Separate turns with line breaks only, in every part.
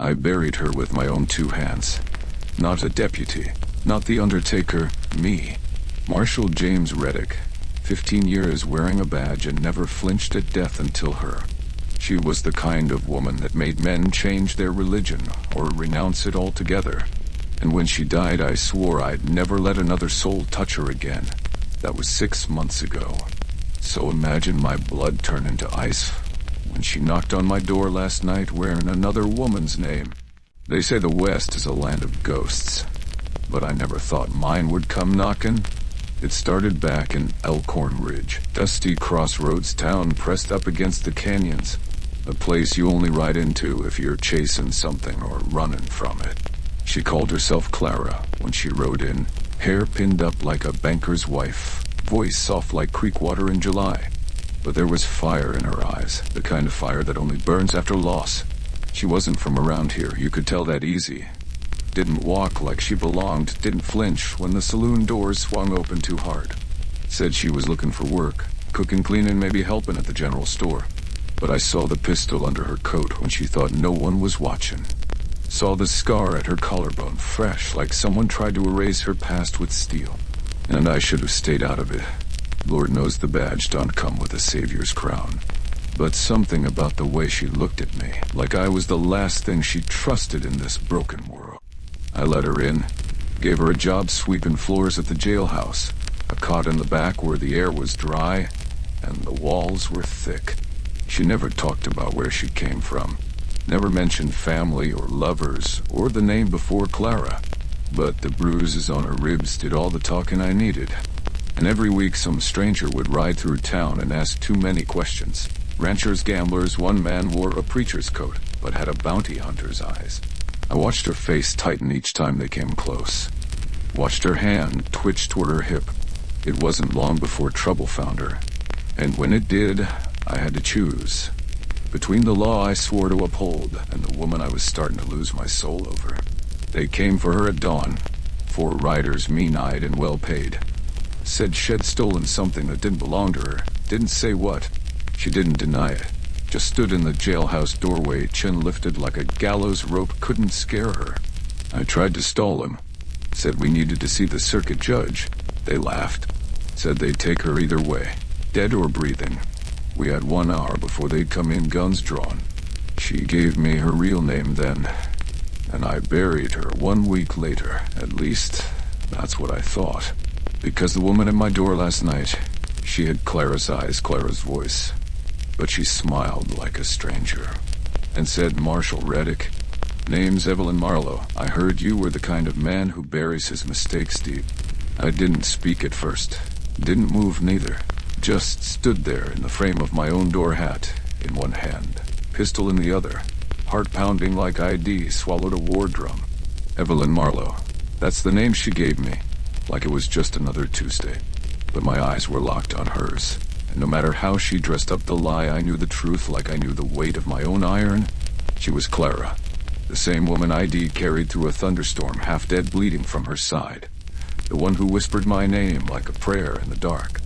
I buried her with my own 2 hands. Not a deputy, not the Undertaker, me. Marshal James Reddick, 15 years wearing a badge and never flinched at death until her. She was the kind of woman that made men change their religion or renounce it altogether. And when she died, I swore I'd never let another soul touch her again. That was 6 months ago. So imagine my blood turn into ice when she knocked on my door last night wearing another woman's name. They say the West is a land of ghosts, but I never thought mine would come knocking. It started back in Elkhorn Ridge, dusty crossroads town pressed up against the canyons. A place you only ride into if you're chasing something or running from it. She called herself Clara when she rode in, hair pinned up like a banker's wife, voice soft like creek water in July. But there was fire in her eyes, the kind of fire that only burns after loss. She wasn't from around here, you could tell that easy. Didn't walk like she belonged, didn't flinch when the saloon doors swung open too hard. Said she was looking for work, cooking, cleaning, maybe helping at the general store. But I saw the pistol under her coat when she thought no one was watching. Saw the scar at her collarbone, fresh, like someone tried to erase her past with steel. And I should have stayed out of it. Lord knows the badge don't come with a savior's crown. But something about the way she looked at me, like I was the last thing she trusted in this broken world. I let her in, gave her a job sweeping floors at the jailhouse, a cot in the back where the air was dry and the walls were thick. She never talked about where she came from, never mentioned family or lovers or the name before Clara. But the bruises on her ribs did all the talking I needed. And every week some stranger would ride through town and ask too many questions. Ranchers, gamblers, one man wore a preacher's coat, but had a bounty hunter's eyes. I watched her face tighten each time they came close. Watched her hand twitch toward her hip. It wasn't long before trouble found her. And when it did, I had to choose. Between the law I swore to uphold and the woman I was starting to lose my soul over. They came for her at dawn. 4 riders, mean-eyed and well-paid. Said she'd stolen something that didn't belong to her. Didn't say what. She didn't deny it. Just stood in the jailhouse doorway, chin lifted like a gallows rope couldn't scare her. I tried to stall him. Said we needed to see the circuit judge. They laughed. Said they'd take her either way, dead or breathing. We had 1 hour before they'd come in, guns drawn. She gave me her real name then, and I buried her 1 week later. At least, that's what I thought. Because the woman at my door last night, she had Clara's eyes, Clara's voice. But she smiled like a stranger and said, "Marshal Reddick, name's Evelyn Marlowe. I heard you were the kind of man who buries his mistakes deep." I didn't speak at first. Didn't move neither. Just stood there in the frame of my own door hat, in one hand, pistol in the other, heart pounding like ID swallowed a war drum. Evelyn Marlowe. That's the name she gave me, like it was just another Tuesday. But my eyes were locked on hers, and no matter how she dressed up the lie, I knew the truth like I knew the weight of my own iron. She was Clara, the same woman ID carried through a thunderstorm, half dead, bleeding from her side. The one who whispered my name like a prayer in the dark.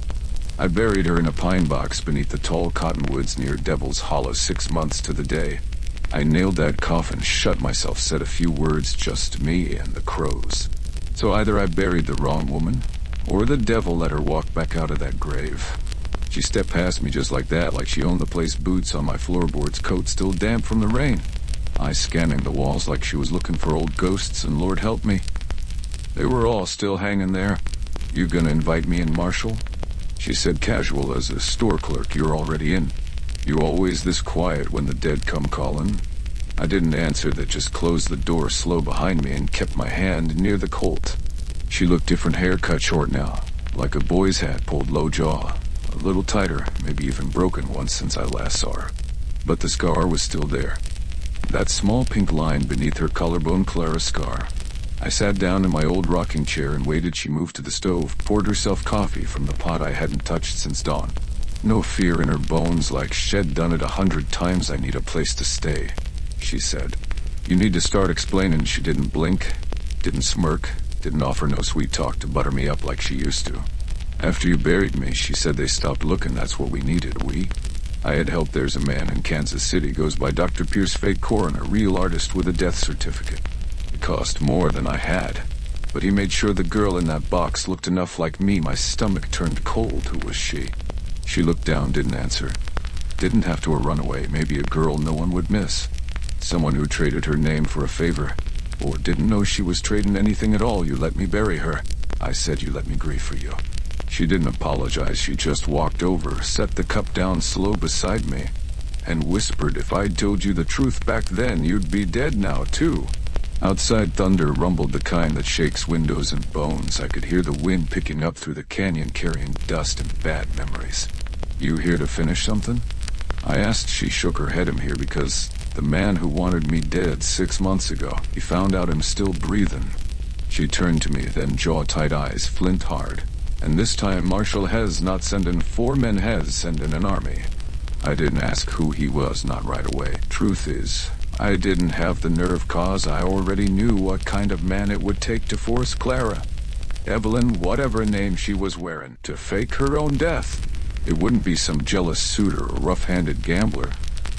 I buried her in a pine box beneath the tall cottonwoods near Devil's Hollow 6 months to the day. I nailed that coffin shut myself, said a few words, just me and the crows. So either I buried the wrong woman, or the devil let her walk back out of that grave. She stepped past me just like that, like she owned the place, boots on my floorboards, coat still damp from the rain. I scanning the walls like she was looking for old ghosts, and Lord help me, they were all still hanging there. "You gonna invite me in, Marshal?" She said casual as a store clerk, "You're already in. You always this quiet when the dead come calling?" I didn't answer that, just closed the door slow behind me and kept my hand near the Colt. She looked different, hair cut short now, like a boy's hat, pulled low jaw, a little tighter, maybe even broken once since I last saw her. But the scar was still there. That small pink line beneath her collarbone, Clara's scar. I sat down in my old rocking chair and waited. She moved to the stove, poured herself coffee from the pot I hadn't touched since dawn. No fear in her bones, like she'd done it 100 times. "I need a place to stay," she said. "You need to start explaining." She didn't blink, didn't smirk, didn't offer no sweet talk to butter me up like she used to. "After you buried me," she said, "they stopped looking. That's what we needed. I had helped. There's a man in Kansas City, goes by Dr. Pierce, fake coroner, real artist with a death certificate. It cost more than I had, but he made sure the girl in that box looked enough like me. My stomach turned cold. Who was she? She looked down, didn't answer. Didn't have to a runaway, maybe a girl no one would miss. Someone who traded her name for a favor, or didn't know she was trading anything at all. You let me bury her. I said you let me grieve for you. She didn't apologize, she just walked over, set the cup down slow beside me, and whispered, if I'd told you the truth back then, you'd be dead now, too. Outside, thunder rumbled, the kind that shakes windows and bones. I could hear the wind picking up through the canyon, carrying dust and bad memories. You here to finish something? I asked. She shook her head. I'm here because the man who wanted me dead 6 months ago, he found out I'm still breathing. She turned to me, then jaw-tight, eyes flint hard. And this time Marshal has not sending 4 men, has sending an army. I didn't ask who he was, not right away. Truth is, I didn't have the nerve, cause I already knew what kind of man it would take to force Clara, Evelyn, whatever name she was wearing, to fake her own death. It wouldn't be some jealous suitor or rough-handed gambler.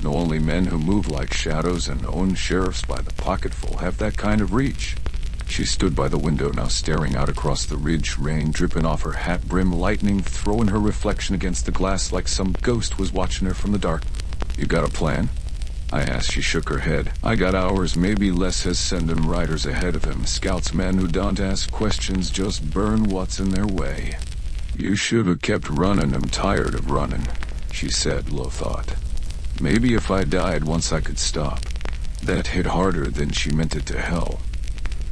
No, only men who move like shadows and own sheriffs by the pocketful have that kind of reach. She stood by the window now, staring out across the ridge, rain dripping off her hat brim, lightning throwing her reflection against the glass like some ghost was watching her from the dark. You got a plan? I asked. She shook her head. I got hours, maybe less, has sending riders ahead of him. Scouts, men who don't ask questions, just burn what's in their way. You should have kept running. I'm tired of running, she said, low thought. Maybe if I died once I could stop. That hit harder than she meant it to hell.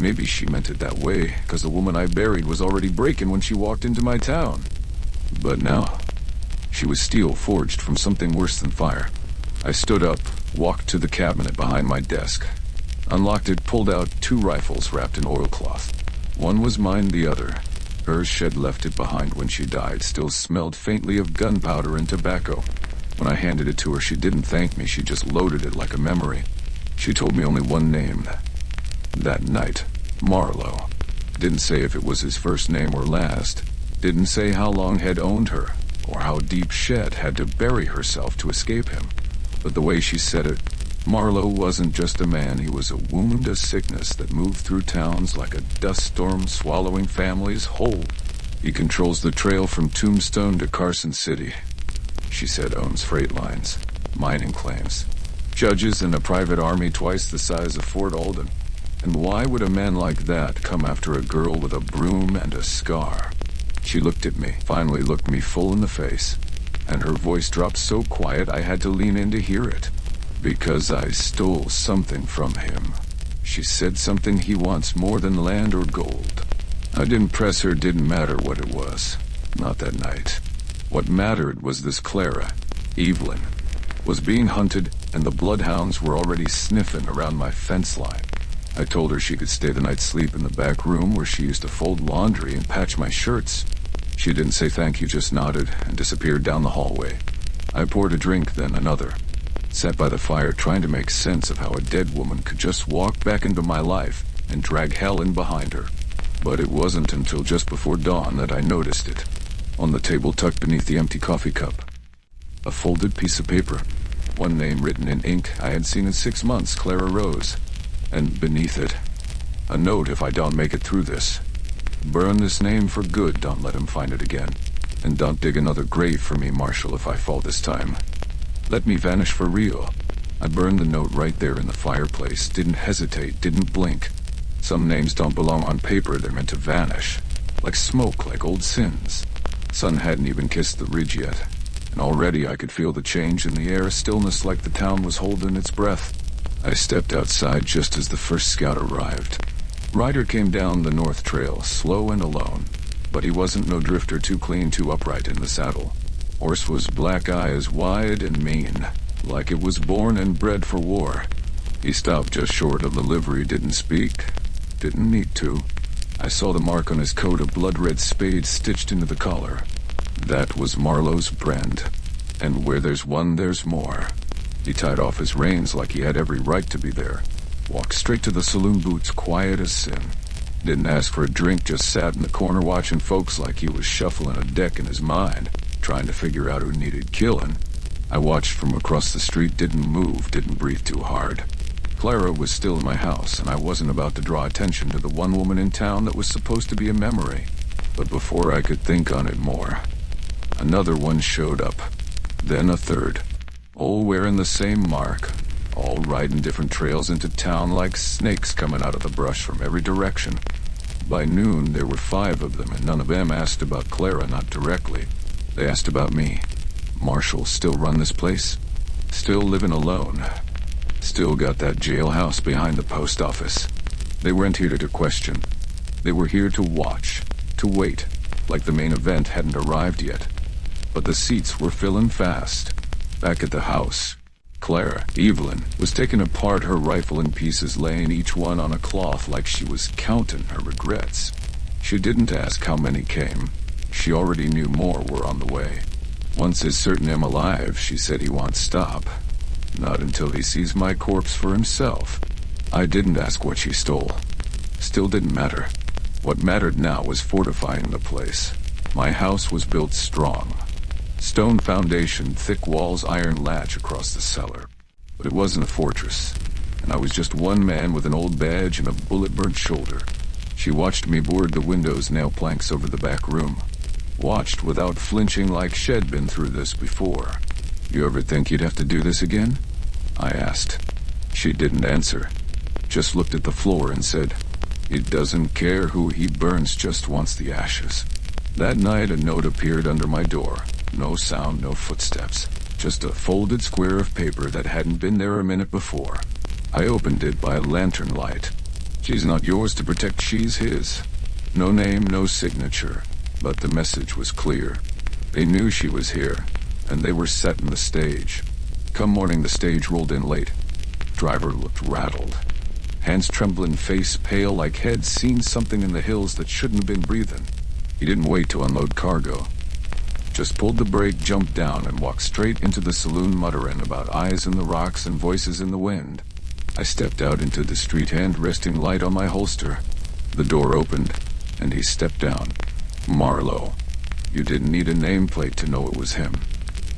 Maybe she meant it that way, because the woman I buried was already breaking when she walked into my town. But now, she was steel forged from something worse than fire. I stood up, walked to the cabinet behind my desk, unlocked it, pulled out 2 rifles wrapped in oilcloth. One was mine, the other, hers. Shed left it behind when she died, still smelled faintly of gunpowder and tobacco. When I handed it to her, she didn't thank me, she just loaded it like a memory. She told me only one name. That night, Marlowe. Didn't say if it was his first name or last. Didn't say how long had owned her, or how deep Shed had to bury herself to escape him. But the way she said it, Marlowe wasn't just a man, he was a wound, a sickness that moved through towns like a dust storm, swallowing families whole. He controls the trail from Tombstone to Carson City. She said owns freight lines, mining claims, judges, and a private army twice the size of Fort Alden. And why would a man like that come after a girl with a broom and a scar? She looked at me, finally looked me full in the face, and her voice dropped so quiet I had to lean in to hear it. Because I stole something from him. She said something he wants more than land or gold. I didn't press her, didn't matter what it was. Not that night. What mattered was this Clara, Evelyn, was being hunted, and the bloodhounds were already sniffing around my fence line. I told her she could stay the night, sleep in the back room where she used to fold laundry and patch my shirts. She didn't say thank you, just nodded and disappeared down the hallway. I poured a drink, then another. Sat by the fire trying to make sense of how a dead woman could just walk back into my life and drag hell in behind her. But it wasn't until just before dawn that I noticed it. On the table, tucked beneath the empty coffee cup, a folded piece of paper. One name written in ink I had seen in 6 months, Clara Rose. And beneath it, a note: if I don't make it through this, burn this name for good, don't let him find it again. And don't dig another grave for me, Marshal, if I fall this time. Let me vanish for real. I burned the note right there in the fireplace, didn't hesitate, didn't blink. Some names don't belong on paper, they're meant to vanish. Like smoke, like old sins. Sun hadn't even kissed the ridge yet, and already I could feel the change in the air, a stillness like the town was holding its breath. I stepped outside just as the first scout arrived. Ryder came down the north trail, slow and alone, but he wasn't no drifter, too clean, too upright in the saddle. Horse was black eyes, wide and mean, like it was born and bred for war. He stopped just short of the livery, didn't speak, didn't need to. I saw the mark on his coat, a blood-red spade stitched into the collar. That was Marlowe's brand, and where there's one, there's more. He tied off his reins like he had every right to be there. Walked straight to the saloon boots, quiet as sin. Didn't ask for a drink, just sat in the corner watching folks like he was shuffling a deck in his mind, trying to figure out who needed killing. I watched from across the street, didn't move, didn't breathe too hard. Clara was still in my house, and I wasn't about to draw attention to the one woman in town that was supposed to be a memory. But before I could think on it more, another one showed up. Then a third. All wearing the same mark. All riding different trails into town like snakes coming out of the brush from every direction. By noon, there were 5 of them, and none of them asked about Clara, not directly. They asked about me. Marshal still run this place? Still living alone? Still got that jailhouse behind the post office? They weren't here to question. They were here to watch, to wait, like the main event hadn't arrived yet. But the seats were filling fast. Back at the house, Clara, Evelyn, was taking apart her rifle in pieces, laying each one on a cloth like she was counting her regrets. She didn't ask how many came. She already knew more were on the way. Once it's certain I'm alive, she said he won't stop. Not until he sees my corpse for himself. I didn't ask what she stole. Still didn't matter. What mattered now was fortifying the place. My house was built strong. Stone foundation, thick walls, iron latch across the cellar. But it wasn't a fortress, and I was just one man with an old badge and a bullet-burnt shoulder. She watched me board the windows, nail planks over the back room. Watched without flinching like she'd been through this before. You ever think you'd have to do this again? I asked. She didn't answer. Just looked at the floor and said, he doesn't care who he burns, just wants the ashes. That night a note appeared under my door. No sound, no footsteps. Just a folded square of paper that hadn't been there a minute before. I opened it by lantern light. She's not yours to protect, she's his. No name, no signature. But the message was clear. They knew she was here, and they were setting the stage. Come morning, the stage rolled in late. Driver looked rattled. Hands trembling, face pale, like he'd seen something in the hills that shouldn't have been breathing. He didn't wait to unload cargo. Just pulled the brake, jumped down, and walked straight into the saloon, muttering about eyes in the rocks and voices in the wind. I stepped out into the street, hand resting light on my holster. The door opened, and he stepped down. Marlowe. You didn't need a nameplate to know it was him.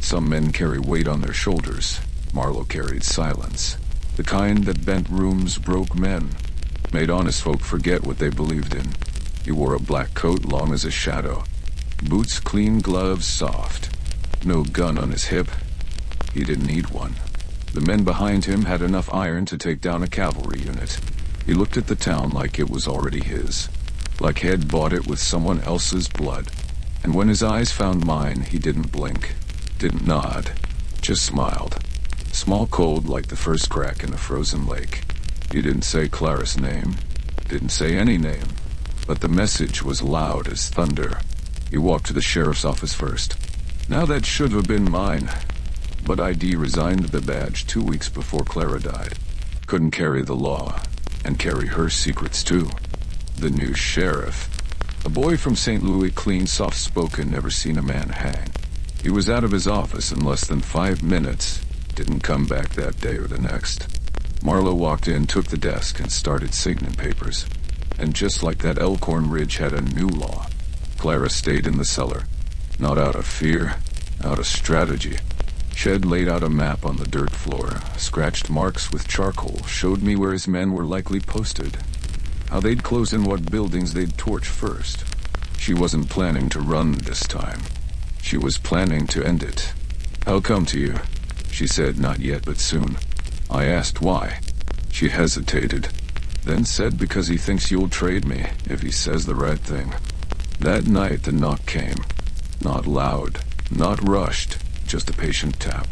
Some men carry weight on their shoulders. Marlowe carried silence. The kind that bent rooms, broke men, made honest folk forget what they believed in. He wore a black coat long as a shadow. Boots clean, gloves soft. No gun on his hip. He didn't need one. The men behind him had enough iron to take down a cavalry unit. He looked at the town like it was already his. Like he'd bought it with someone else's blood. And when his eyes found mine, he didn't blink, didn't nod, just smiled. Small, cold, like the first crack in a frozen lake. He didn't say Clara's name, didn't say any name, but the message was loud as thunder. He walked to the sheriff's office first. Now that should have been mine, but ID resigned the badge 2 weeks before Clara died. Couldn't carry the law, and carry her secrets too. The new sheriff. A boy from St. Louis, clean, soft-spoken, never seen a man hang. He was out of his office in less than 5 minutes. Didn't come back that day or the next. Marlowe walked in, took the desk, and started signing papers. And just like that, Elkhorn Ridge had a new law. Clara stayed in the cellar. Not out of fear, out of strategy. Shed laid out a map on the dirt floor, scratched marks with charcoal, showed me where his men were likely posted. How they'd close in, what buildings they'd torch first. She wasn't planning to run this time. She was planning to end it. I'll come to you, she said, not yet, but soon. I asked why. She hesitated, then said because he thinks you'll trade me if he says the right thing. That night the knock came. Not loud, not rushed, just a patient tap.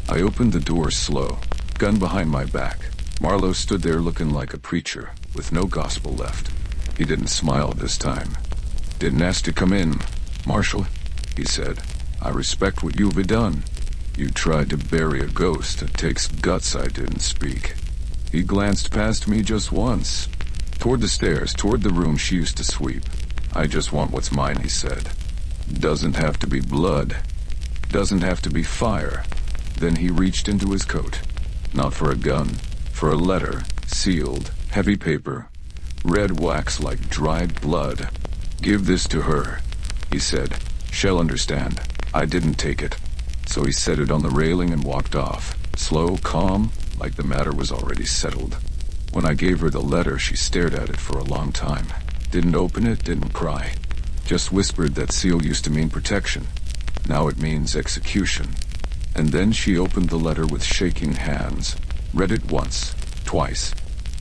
I opened the door slow, gun behind my back. Marlowe stood there looking like a preacher, with no gospel left. He didn't smile this time. Didn't ask to come in. Marshal, he said, I respect what you've done. You tried to bury a ghost. It takes guts. I didn't speak. He glanced past me just once. Toward the stairs, toward the room she used to sweep. I just want what's mine, he said. Doesn't have to be blood. Doesn't have to be fire. Then he reached into his coat. Not for a gun. For a letter, sealed, heavy paper, red wax like dried blood. Give this to her, he said. She'll understand. I didn't take it. So he set it on the railing and walked off, slow, calm, like the matter was already settled. When I gave her the letter, she stared at it for a long time. Didn't open it, didn't cry. Just whispered that seal used to mean protection. Now it means execution. And then she opened the letter with shaking hands, read it once, twice,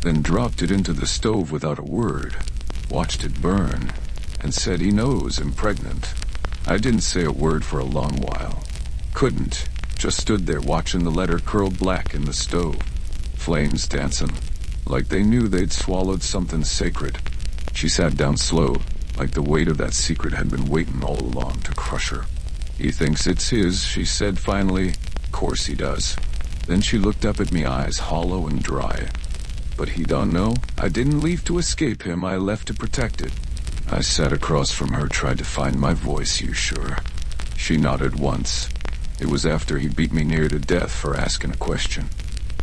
then dropped it into the stove without a word, watched it burn, and said he knows I'm pregnant. I didn't say a word for a long while. Couldn't. Just stood there watching the letter curl black in the stove. Flames dancing, like they knew they'd swallowed something sacred. She sat down slow, like the weight of that secret had been waiting all along to crush her. He thinks it's his, she said finally. Course he does. Then she looked up at me, eyes hollow and dry. But he don't know. I didn't leave to escape him, I left to protect it. I sat across from her, tried to find my voice. You sure? She nodded once. It was after he beat me near to death for asking a question.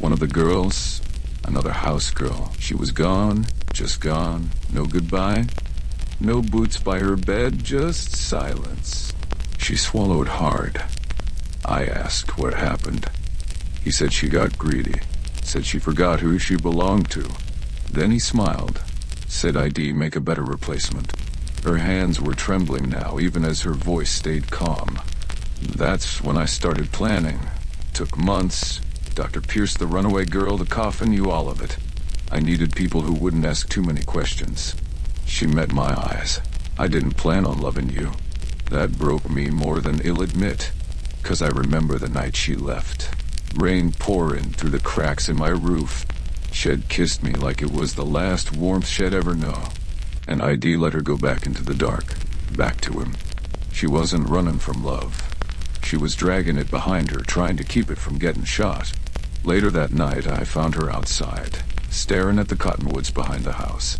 One of the girls, another house girl. She was gone, just gone. No goodbye. No boots by her bed, just silence. She swallowed hard. I asked what happened. He said she got greedy. Said she forgot who she belonged to. Then he smiled. Said I'd make a better replacement. Her hands were trembling now, even as her voice stayed calm. That's when I started planning. Took months. Dr. Pierce, the runaway girl, the coffin, you, all of it. I needed people who wouldn't ask too many questions. She met my eyes. I didn't plan on loving you. That broke me more than I'll admit, 'cause I remember the night she left. Rain pouring through the cracks in my roof. She'd kissed me like it was the last warmth she'd ever know. And ID let her go back into the dark, back to him. She wasn't running from love. She was dragging it behind her, trying to keep it from getting shot. Later that night, I found her outside, staring at the cottonwoods behind the house,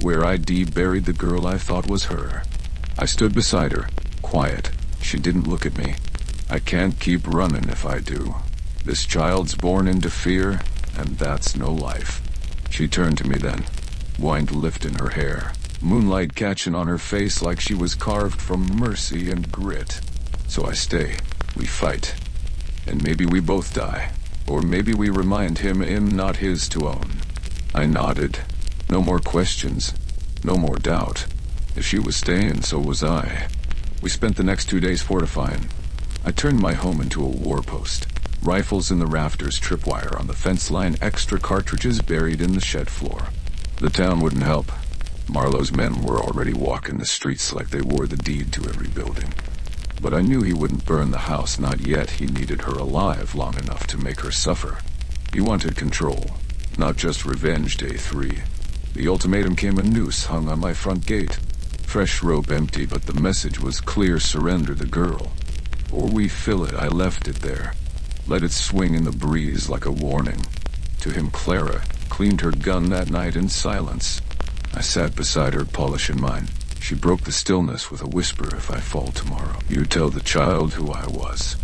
where ID buried the girl I thought was her. I stood beside her, quiet. She didn't look at me. I can't keep running if I do. This child's born into fear, and that's no life. She turned to me then, wind lifting her hair, moonlight catching on her face like she was carved from mercy and grit. So I stay, we fight, and maybe we both die, or maybe we remind him not his to own. I nodded. No more questions, no more doubt. If she was staying, so was I. We spent the next 2 days fortifying. I turned my home into a war post. Rifles in the rafters, tripwire on the fence line, extra cartridges buried in the shed floor. The town wouldn't help. Marlowe's men were already walking the streets like they wore the deed to every building. But I knew he wouldn't burn the house, not yet. He needed her alive long enough to make her suffer. He wanted control, not just revenge. Day 3. The ultimatum came, a noose hung on my front gate. Fresh rope empty, but the message was clear: surrender the girl, or we fill it. I left it there. Let it swing in the breeze like a warning. To him, Clara cleaned her gun that night in silence. I sat beside her, polishing mine. She broke the stillness with a whisper: if I fall tomorrow, you tell the child who I was.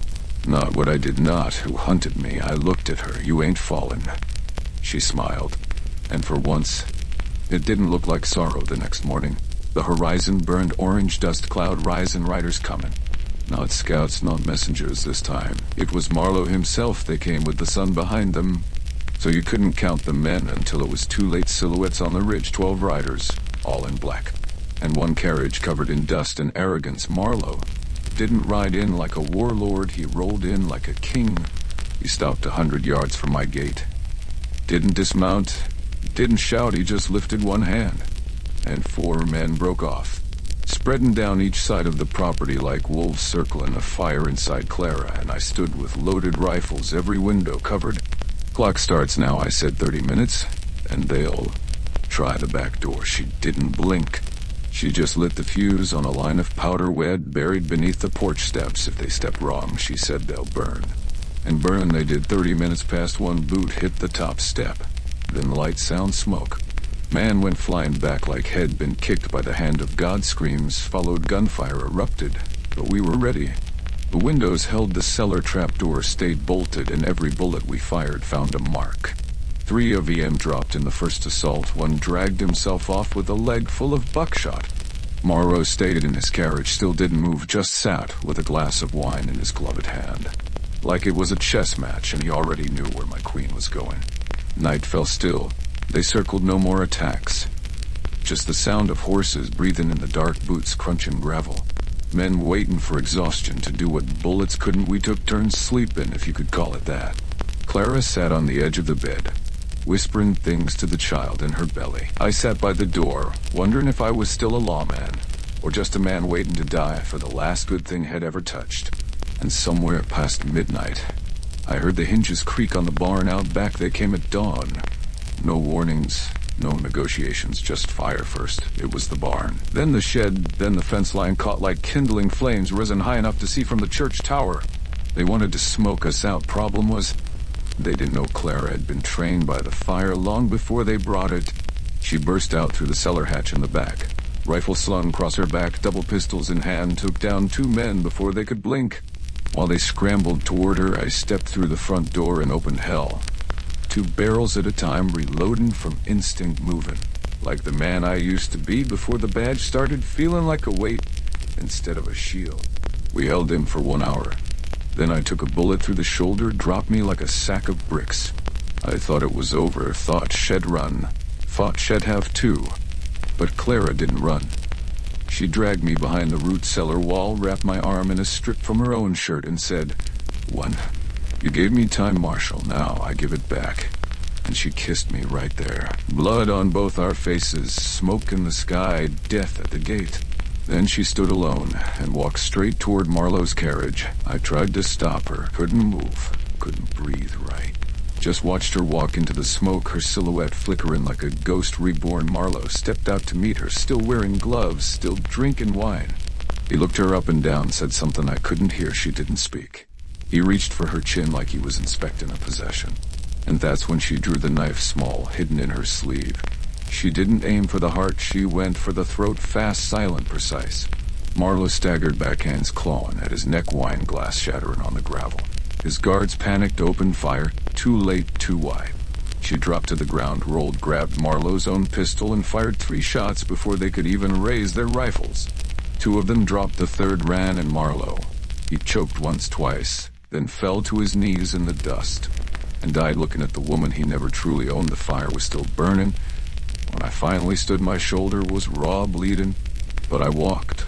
Not what I did not, who hunted me. I looked at her. You ain't fallen. She smiled. And for once, it didn't look like sorrow the next morning. The horizon burned orange, dust cloud rising, riders coming. Not scouts, not messengers this time. It was Marlowe himself. They came with the sun behind them, so you couldn't count the men until it was too late. Silhouettes on the ridge, 12 riders, all in black. And one carriage covered in dust and arrogance. Marlowe didn't ride in like a warlord, he rolled in like a king. He stopped 100 yards from my gate. Didn't dismount, didn't shout, he just lifted one hand. And 4 men broke off, spreading down each side of the property like wolves circling a fire inside Clara, and I stood with loaded rifles, every window covered. Clock starts now, I said. 30 minutes, and they'll try the back door. She didn't blink. She just lit the fuse on a line of powder wet buried beneath the porch steps. If they step wrong, she said, they'll burn. And burn they did. 30 minutes past, one boot hit the top step. Then light, sound, smoke. Man went flying back like head been kicked by the hand of God. Screams followed, gunfire erupted, but we were ready. The windows held the cellar, trapdoor stayed bolted, and every bullet we fired found a mark. 3 of EM dropped in the first assault. One dragged himself off with a leg full of buckshot. Marlowe stayed in his carriage, still didn't move, just sat with a glass of wine in his gloved hand. Like it was a chess match, and he already knew where my queen was going. Night fell still. They circled, no more attacks. Just the sound of horses breathing in the dark, boots crunching gravel. Men waiting for exhaustion to do what bullets couldn't. We took turns sleeping, if you could call it that. Clara sat on the edge of the bed, whispering things to the child in her belly. I sat by the door, wondering if I was still a lawman, or just a man waiting to die for the last good thing he'd ever touched. And somewhere past midnight, I heard the hinges creak on the barn out back. They came at dawn. No warnings, no negotiations, just fire first. It was the barn. Then the shed, then the fence line caught like kindling flames, risen high enough to see from the church tower. They wanted to smoke us out. Problem was, they didn't know Clara had been trained by the fire long before they brought it. She burst out through the cellar hatch in the back. Rifle slung across her back, double pistols in hand, took down 2 men before they could blink. While they scrambled toward her, I stepped through the front door and opened hell. 2 barrels at a time, reloading from instinct, moving. Like the man I used to be before the badge started, feeling like a weight instead of a shield. We held him for 1 hour. Then I took a bullet through the shoulder, dropped me like a sack of bricks. I thought it was over, thought she'd run, thought she'd have too. But Clara didn't run. She dragged me behind the root cellar wall, wrapped my arm in a strip from her own shirt, and said, "One, you gave me time, Marshal, now I give it back." And she kissed me right there. Blood on both our faces, smoke in the sky, death at the gate. Then she stood alone and walked straight toward Marlowe's carriage. I tried to stop her, couldn't move, couldn't breathe right. Just watched her walk into the smoke, her silhouette flickering like a ghost reborn. Marlowe stepped out to meet her, still wearing gloves, still drinking wine. He looked her up and down, said something I couldn't hear. She didn't speak. He reached for her chin like he was inspecting a possession. And that's when she drew the knife, small, hidden in her sleeve. She didn't aim for the heart, she went for the throat, fast, silent, precise. Marlowe staggered back, hands clawing at his neck, wine glass shattering on the gravel. His guards panicked, opened fire, too late, too wide. She dropped to the ground, rolled, grabbed Marlowe's own pistol, and fired 3 shots before they could even raise their rifles. 2 of them dropped, the third ran, and Marlowe, he choked once, twice, then fell to his knees in the dust, and died looking at the woman he never truly owned. The fire was still burning. When I finally stood, my shoulder was raw, bleeding, but I walked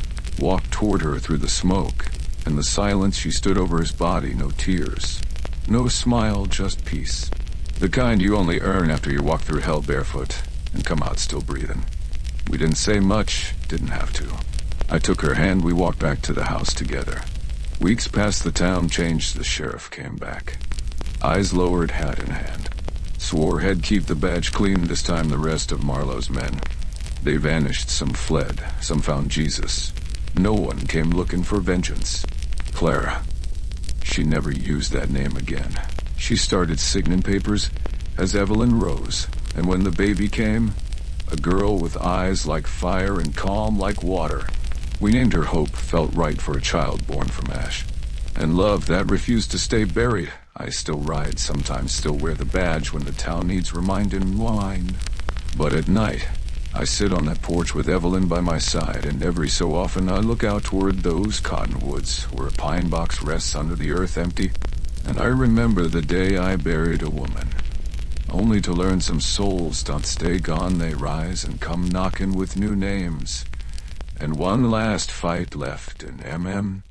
toward her through the smoke. In the silence, she stood over his body, no tears, no smile, just peace. The kind you only earn after you walk through hell barefoot and come out still breathing. We didn't say much, didn't have to. I took her hand, we walked back to the house together. Weeks passed, the town changed, the sheriff came back. Eyes lowered, hat in hand. Swore he'd keep the badge clean. This time the rest of Marlowe's men, they vanished. Some fled, some found Jesus. No one came looking for vengeance. Clara, she never used that name again. She started signing papers as Evelyn Rose, and when the baby came, a girl with eyes like fire and calm like water. We named her Hope, felt right for a child born from ash. And love that refused to stay buried. I still ride, sometimes still wear the badge when the town needs reminding, wine. But at night, I sit on that porch with Evelyn by my side, and every so often I look out toward those cottonwoods where a pine box rests under the earth empty, and I remember the day I buried a woman, only to learn some souls don't stay gone. They rise and come knocking with new names, and one last fight left in MM.